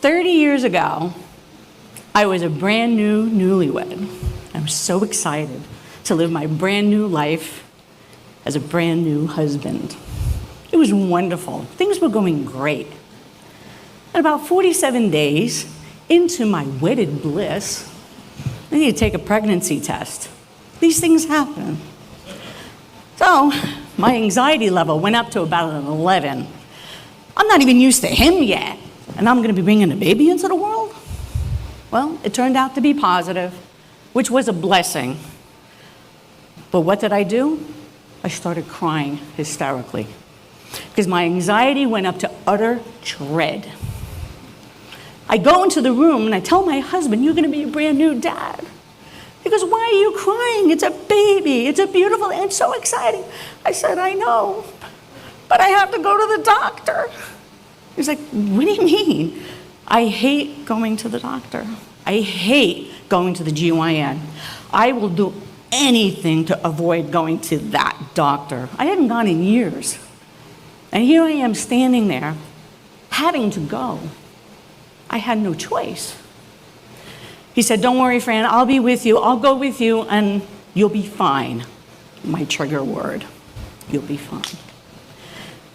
30 years ago, I was a brand new newlywed. I was so excited to live my brand new life as a brand new husband. It was wonderful. Things were going great. And about 47 days into my wedded bliss, I need to take a pregnancy test. These things happen. So my anxiety level went up to about an 11. I'm not even used to him yet, and I'm going to be bringing a baby into the world? Well, it turned out to be positive, which was a blessing. But what did I do? I started crying hysterically because my anxiety went up to utter dread. I go into the room and I tell my husband, "You're going to be a brand new dad." He goes, "Why are you crying? It's a baby. It's a beautiful, it's so exciting." I said, "I know, but I have to go to the doctor." He's like, "What do you mean?" I hate going to the doctor. I hate going to the GYN. I will do anything to avoid going to that doctor. I hadn't gone in years. And here I am standing there, having to go. I had no choice. He said, "Don't worry, Fran, I'll be with you. I'll go with you, and you'll be fine." My trigger word, "You'll be fine."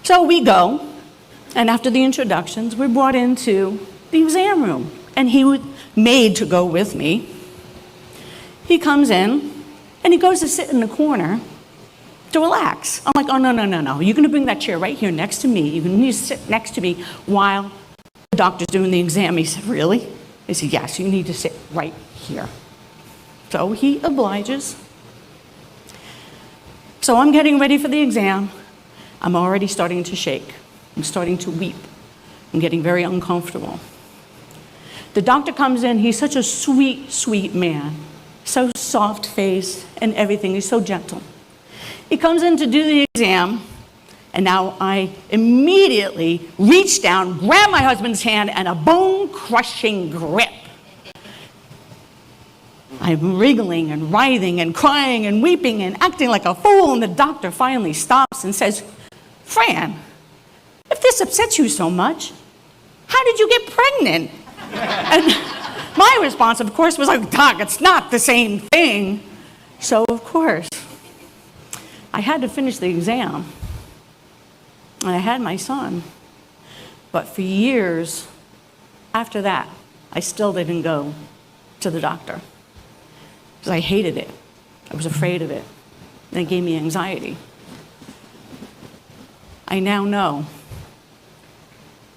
So we go, and after the introductions, we're brought into the exam room, and he was made to go with me. He comes in, and he goes to sit in the corner to relax. I'm like, "Oh, no, no, no, no. You're going to bring that chair right here next to me. You need to sit next to me while the doctor's doing the exam." He said, "Really?" I said, "Yes, you need to sit right here." So he obliges. So I'm getting ready for the exam. I'm already starting to shake. I'm starting to weep. I'm getting very uncomfortable. The doctor comes in. He's such a sweet, sweet man. So soft-faced and everything. He's so gentle. He comes in to do the exam, and now I immediately reach down, grab my husband's hand, and a bone-crushing grip. I'm wriggling and writhing and crying and weeping and acting like a fool, and the doctor finally stops and says, "Fran, if this upsets you so much, how did you get pregnant?" And my response, of course, was like, "Doc, it's not the same thing." So, of course, I had to finish the exam. And I had my son. But for years after that, I still didn't go to the doctor because I hated it. I was afraid of it. And it gave me anxiety. I now know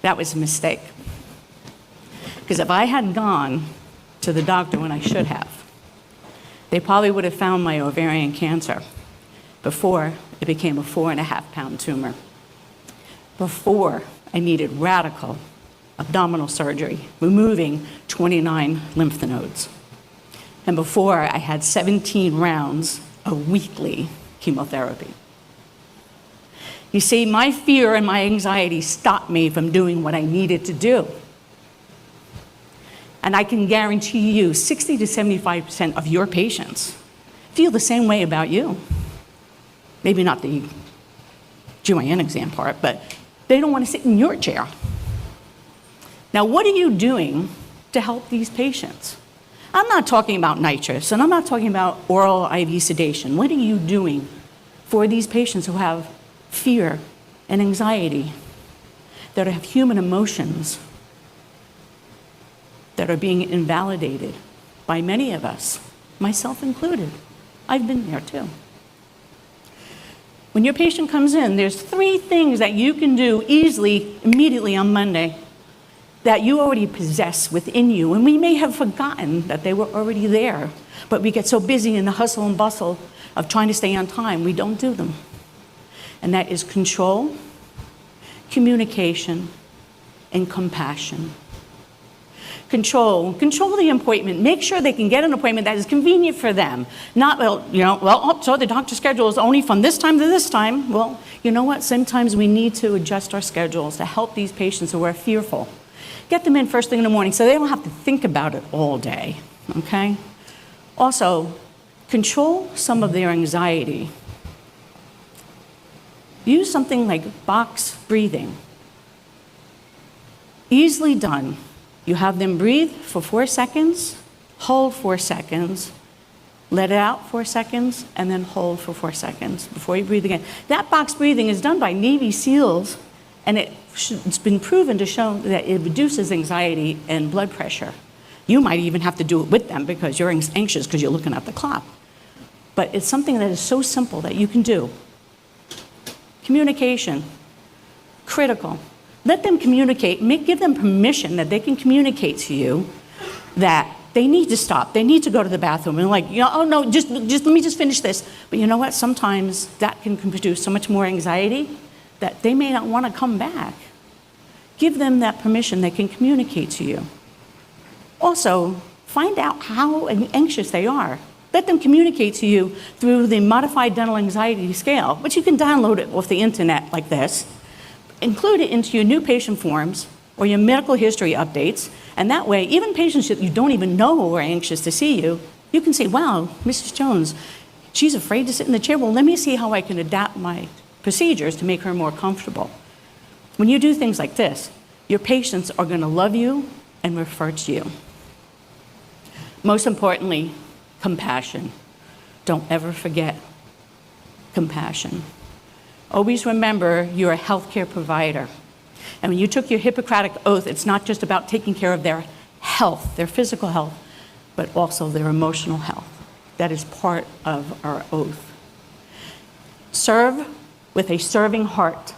that was a mistake. Because if I had gone to the doctor when I should have, they probably would have found my ovarian cancer before it became a 4.5-pound tumor. Before I needed radical abdominal surgery, removing 29 lymph nodes. And before I had 17 rounds of weekly chemotherapy. You see, my fear and my anxiety stopped me from doing what I needed to do. And I can guarantee you 60 to 75% of your patients feel the same way about you. Maybe not the GYN exam part, but they don't want to sit in your chair. Now, what are you doing to help these patients? I'm not talking about nitrous, and I'm not talking about oral IV sedation. What are you doing for these patients who have fear and anxiety, that have human emotions, that are being invalidated by many of us, myself included? I've been there too. When your patient comes in, there's 3 things that you can do easily, immediately on Monday, that you already possess within you. And we may have forgotten that they were already there, but we get so busy in the hustle and bustle of trying to stay on time, we don't do them. And that is control, communication, and compassion. Control the appointment. Make sure they can get an appointment that is convenient for them. Not, so the doctor's schedule is only from this time to this time. Well, you know what? Sometimes we need to adjust our schedules to help these patients who are fearful. Get them in first thing in the morning so they don't have to think about it all day, okay? Also, control some of their anxiety. Use something like box breathing. Easily done. You have them breathe for 4 seconds, hold 4 seconds, let it out 4 seconds, and then hold for 4 seconds before you breathe again. That box breathing is done by Navy SEALs, and it's been proven to show that it reduces anxiety and blood pressure. You might even have to do it with them because you're anxious because you're looking at the clock. But it's something that is so simple that you can do. Communication, critical. Let them communicate, give them permission that they can communicate to you that they need to stop, they need to go to the bathroom, and like, oh no, just let me just finish this. But you know what, sometimes that can produce so much more anxiety that they may not want to come back. Give them that permission, they can communicate to you. Also, find out how anxious they are. Let them communicate to you through the Modified Dental Anxiety Scale, which you can download it off the internet like this. Include it into your new patient forms or your medical history updates, and that way, even patients that you don't even know are anxious to see you, you can say, wow, Mrs. Jones, she's afraid to sit in the chair. Well, let me see how I can adapt my procedures to make her more comfortable. When you do things like this, your patients are going to love you and refer to you. Most importantly, compassion. Don't ever forget compassion. Always remember you're a healthcare provider. And when you took your Hippocratic oath, it's not just about taking care of their health, their physical health, but also their emotional health. That is part of our oath. Serve with a serving heart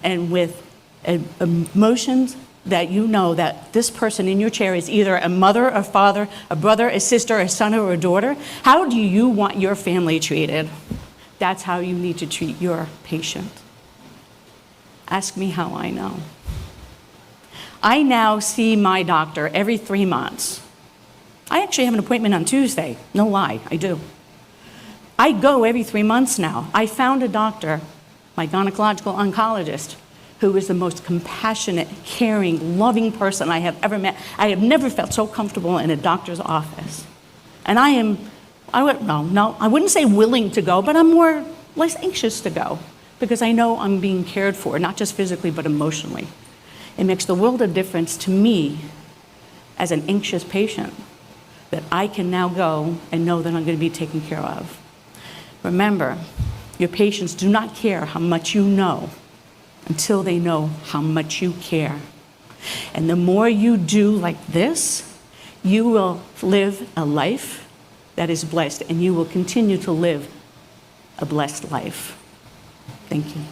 and with emotions that you know that this person in your chair is either a mother, a father, a brother, a sister, a son, or a daughter. How do you want your family treated? That's how you need to treat your patient. Ask me how I know. I now see my doctor every 3 months. I actually have an appointment on Tuesday. No lie, I do. I go every 3 months now. I found a doctor, my gynecological oncologist, who is the most compassionate, caring, loving person I have ever met. I have never felt so comfortable in a doctor's office. And I wouldn't say willing to go, but I'm less anxious to go because I know I'm being cared for, not just physically, but emotionally. It makes the world of difference to me as an anxious patient that I can now go and know that I'm going to be taken care of. Remember, your patients do not care how much you know until they know how much you care. And the more you do like this, you will live a life that is blessed, and you will continue to live a blessed life. Thank you.